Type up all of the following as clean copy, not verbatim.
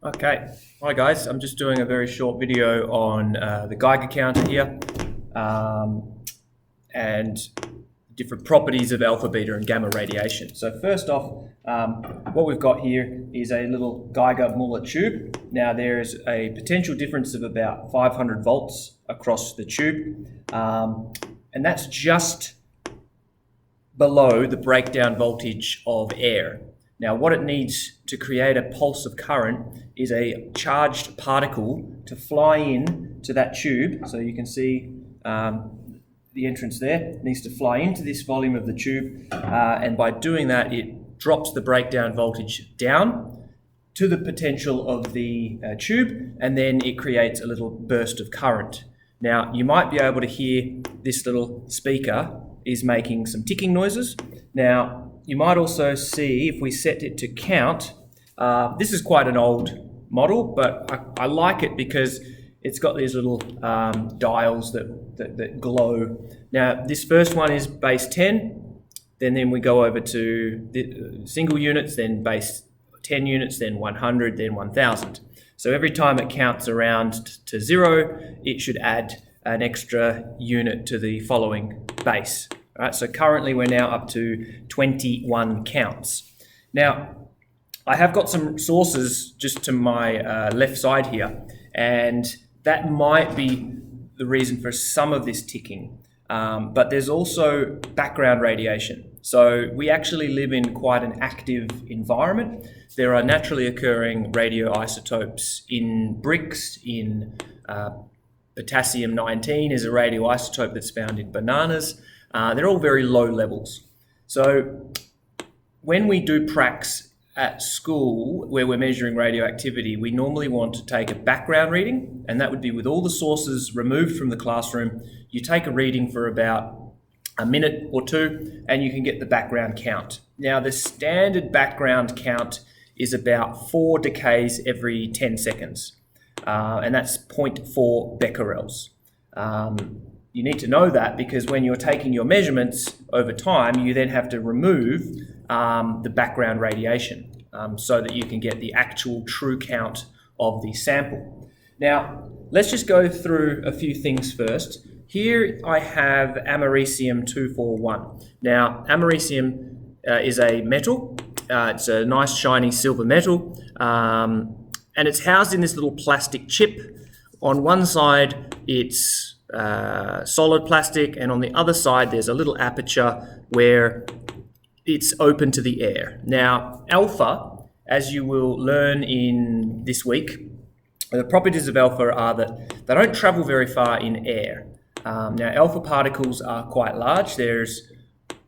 Okay, hi guys, I'm just doing a very short video on the Geiger counter here and different properties of alpha, beta and gamma radiation. So first off, what we've got here is a little Geiger Muller tube. Now there's a potential difference of about 500 volts across the tube, and that's just below the breakdown voltage of air. Now what it needs to create a pulse of current is a charged particle to fly in to that tube. So you can see the entrance there. It needs to fly into this volume of the tube, and by doing that it drops the breakdown voltage down to the potential of the tube, and then it creates a little burst of current. Now you might be able to hear this little speaker is making some ticking noises. Now you might also see, if we set it to count, this is quite an old model, but I like it because it's got these little dials that glow. Now this first one is base 10, then we go over to the single units, then base 10 units, then 100, then 1000. So every time it counts around to 0, it should add an extra unit to the following base. All right, so currently we're now up to 21 counts. Now, I have got some sources just to my left side here, and that might be the reason for some of this ticking. But there's also background radiation. So we actually live in quite an active environment. There are naturally occurring radioisotopes in bricks, in potassium-19 is a radioisotope that's found in bananas. They're all very low levels. So when we do pracs at school where we're measuring radioactivity, we normally want to take a background reading, and that would be with all the sources removed from the classroom. You take a reading for about a minute or two and you can get the background count. Now the standard background count is about 4 decays every 10 seconds, and that's 0.4 becquerels. You need to know that because when you're taking your measurements over time, you then have to remove the background radiation so that you can get the actual true count of the sample. Now, let's just go through a few things first. Here I have americium-241. Now, americium is a metal. It's a nice shiny silver metal, and it's housed in this little plastic chip. On one side, it's solid plastic, and on the other side there's a little aperture where it's open to the air. Now alpha, as you will learn in this week, the properties of alpha are that they don't travel very far in air. Now alpha particles are quite large. There's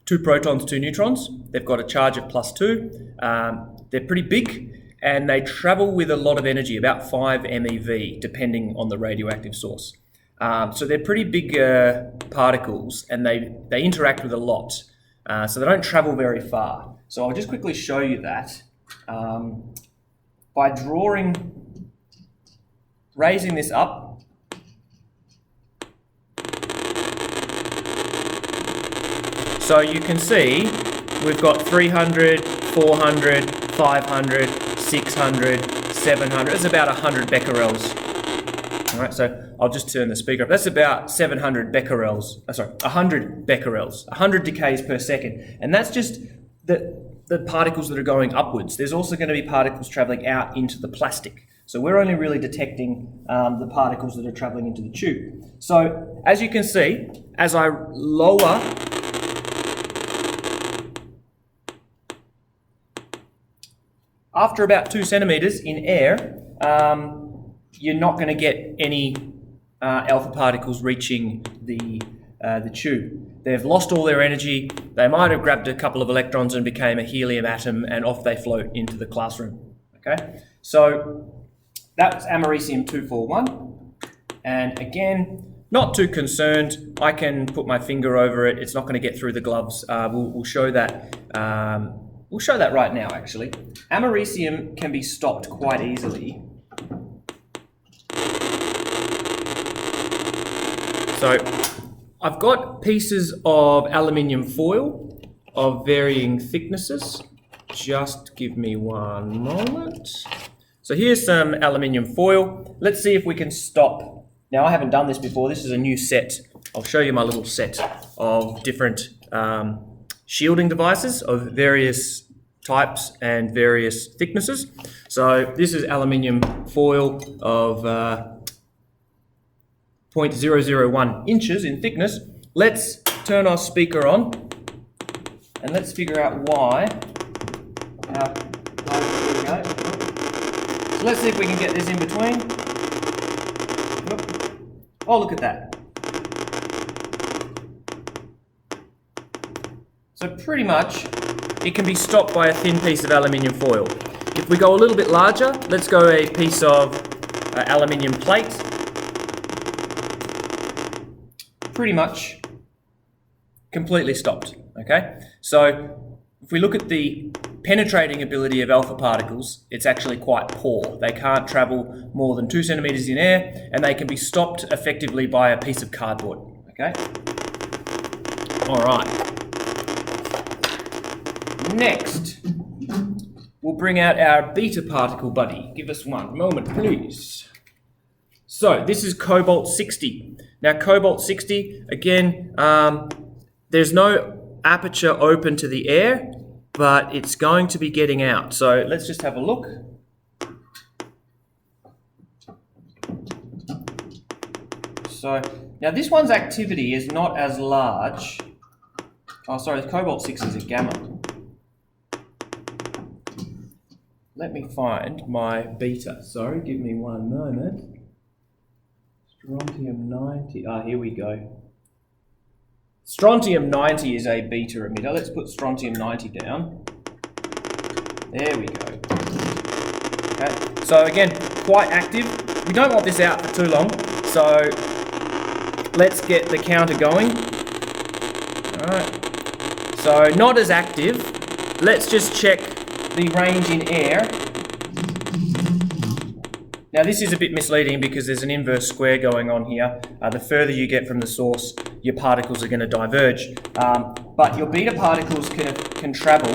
2 protons, 2 neutrons. They've got a charge of +2. They're pretty big and they travel with a lot of energy, about 5 MeV, depending on the radioactive source. So they're pretty big particles, and they interact with a lot. So they don't travel very far. So I'll just quickly show you that by raising this up. So you can see we've got 300, 400, 500, 600, 700. It's about 100 becquerels. All right, so I'll just turn the speaker up. That's about 700 becquerels, 100 becquerels, 100 decays per second. And that's just the particles that are going upwards. There's also going to be particles traveling out into the plastic. So we're only really detecting the particles that are traveling into the tube. So as you can see, as I lower after about 2 centimeters in air, you're not going to get any alpha particles reaching the tube. They've lost all their energy. They might have grabbed a couple of electrons and became a helium atom, and off they float into the classroom. Okay, so that's americium-241, and again, not too concerned. I can put my finger over it. It's not going to get through the gloves. We'll show that. We'll show that right now. Actually, americium can be stopped quite easily. So I've got pieces of aluminium foil of varying thicknesses. Just give me one moment. So here's some aluminium foil. Let's see if we can stop. Now, I haven't done this before. This is a new set. I'll show you my little set of different shielding devices of various types and various thicknesses. So this is aluminium foil of 0.001 inches in thickness. Let's turn our speaker on and let's figure out why. Here we go. So let's see if we can get this in between. Oh, look at that. So pretty much it can be stopped by a thin piece of aluminium foil. If we go a little bit larger, let's go a piece of aluminium plate. Pretty much completely stopped, okay? So if we look at the penetrating ability of alpha particles, it's actually quite poor. They can't travel more than 2 centimeters in air, and they can be stopped effectively by a piece of cardboard, okay? All right. Next, we'll bring out our beta particle buddy. Give us one moment, please. So this is cobalt 60. Now cobalt 60, again, there's no aperture open to the air, but it's going to be getting out. So let's just have a look. So now this one's activity is not as large. Oh, sorry, cobalt 60 is a gamma. Let me find my beta. Sorry, give me one moment. Strontium 90. Here we go. Strontium 90 is a beta emitter. Let's put strontium 90 down. There we go. Okay. So again, quite active. We don't want this out for too long. So let's get the counter going. All right. So not as active. Let's just check the range in air. Now this is a bit misleading because there's an inverse square going on here. The further you get from the source, your particles are going to diverge. But your beta particles can travel.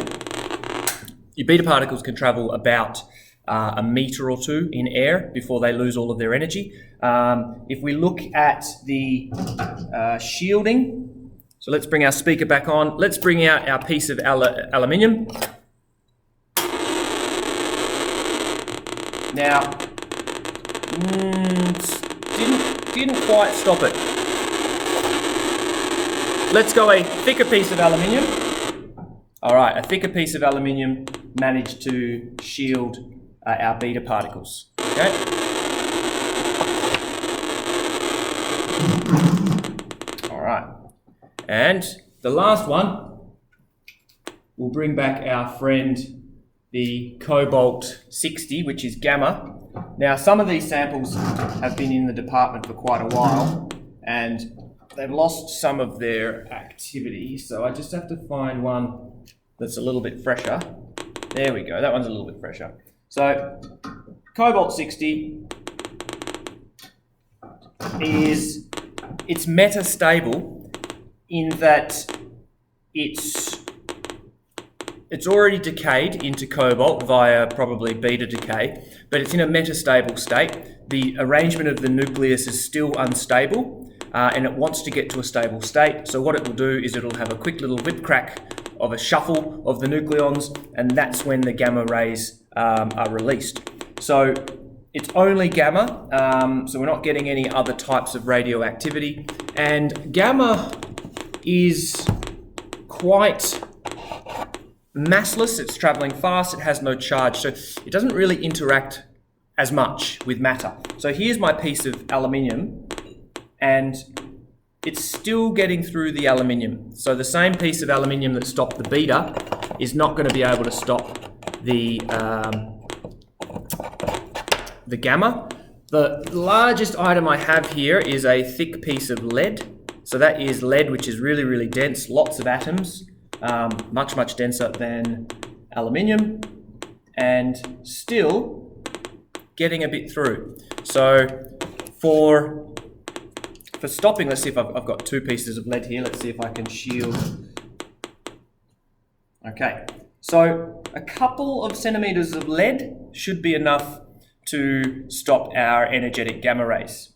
Your beta particles can travel about a meter or two in air before they lose all of their energy. If we look at the shielding, so let's bring our speaker back on. Let's bring out our piece of aluminium. Now, didn't quite stop it. Let's go a thicker piece of aluminium. All right, a thicker piece of aluminium managed to shield our beta particles. Okay. All right, and the last one, we'll bring back our friend, the cobalt 60, which is gamma. Now, some of these samples have been in the department for quite a while, and they've lost some of their activity, so I just have to find one that's a little bit fresher. There we go, that one's a little bit fresher. So, cobalt 60 it's metastable in that it's already decayed into cobalt via probably beta decay, but it's in a metastable state. The arrangement of the nucleus is still unstable, and it wants to get to a stable state. So what it will do is it'll have a quick little whip crack of a shuffle of the nucleons, and that's when the gamma rays are released. So it's only gamma, so we're not getting any other types of radioactivity. And gamma is quite massless, it's traveling fast, it has no charge, so it doesn't really interact as much with matter. So here's my piece of aluminium, and it's still getting through the aluminium. So the same piece of aluminium that stopped the beta is not going to be able to stop the gamma. The largest item I have here is a thick piece of lead. So that is lead, which is really, really dense, lots of atoms. Much, much denser than aluminium, and still getting a bit through. So for stopping, let's see if I've got 2 pieces of lead here. Let's see if I can shield. Okay, so a couple of centimeters of lead should be enough to stop our energetic gamma rays.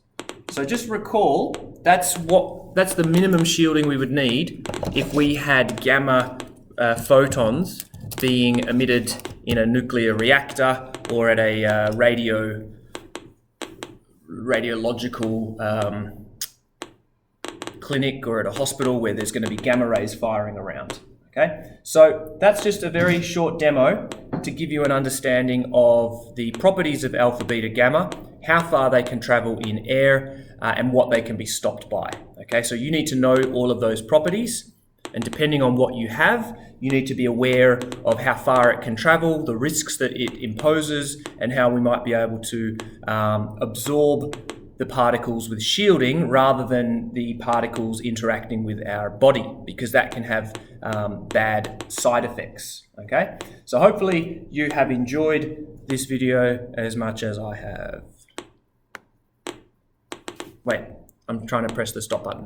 So just recall, that's the minimum shielding we would need if we had gamma photons being emitted in a nuclear reactor or at a radiological clinic or at a hospital where there's going to be gamma rays firing around. Okay, so that's just a very short demo to give you an understanding of the properties of alpha, beta, gamma, how far they can travel in air, and what they can be stopped by. Okay, so you need to know all of those properties, and depending on what you have, you need to be aware of how far it can travel, the risks that it imposes, and how we might be able to absorb the particles with shielding rather than the particles interacting with our body, because that can have bad side effects. Okay, so hopefully you have enjoyed this video as much as I have. Wait, I'm trying to press the stop button.